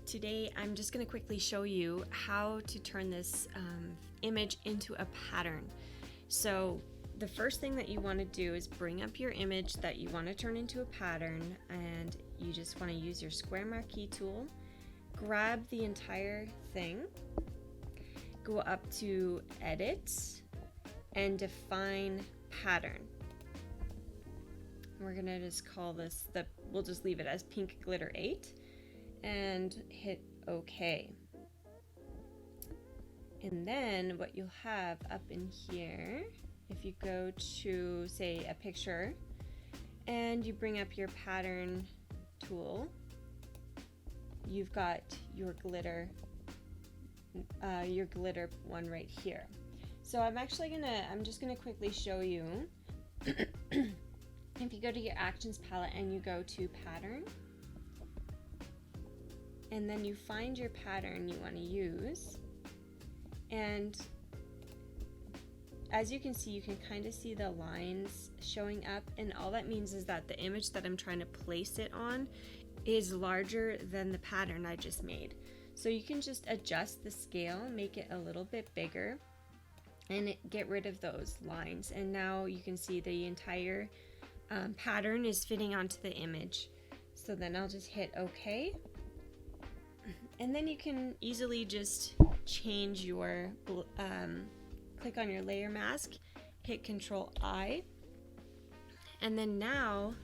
Today I'm just going to quickly show you how to turn this image into a pattern. So the first thing that you want to do is bring up your image that you want to turn into a pattern, and you just want to use your square marquee tool, grab the entire thing, go up to edit and define pattern. We're gonna just call this we'll just leave it as pink glitter 8 and hit OK. And then what you'll have up in here, if you go to say a picture and you bring up your pattern tool, you've got your glitter one right here. So I'm just gonna quickly show you. If you go to your actions palette and you go to pattern, and then you find your pattern you want to use, and as you can see, you can kind of see the lines showing up, and all that means is that the image that I'm trying to place it on is larger than the pattern I just made. So you can just adjust the scale, make it a little bit bigger, and get rid of those lines, and now you can see the entire pattern is fitting onto the image. So then I'll just hit OK, and then you can easily just change your click on your layer mask, hit Control I, and then now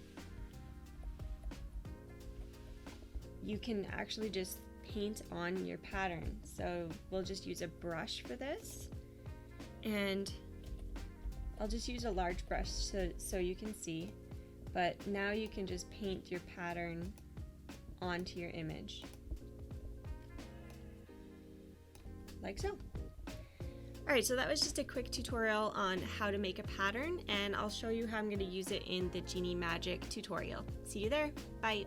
you can actually just paint on your pattern. So we'll just use a brush for this, and I'll just use a large brush so you can see, but now you can just paint your pattern onto your image like so. Alright, so that was just a quick tutorial on how to make a pattern, and I'll show you how I'm going to use it in the Genie Magic tutorial. See you there. Bye.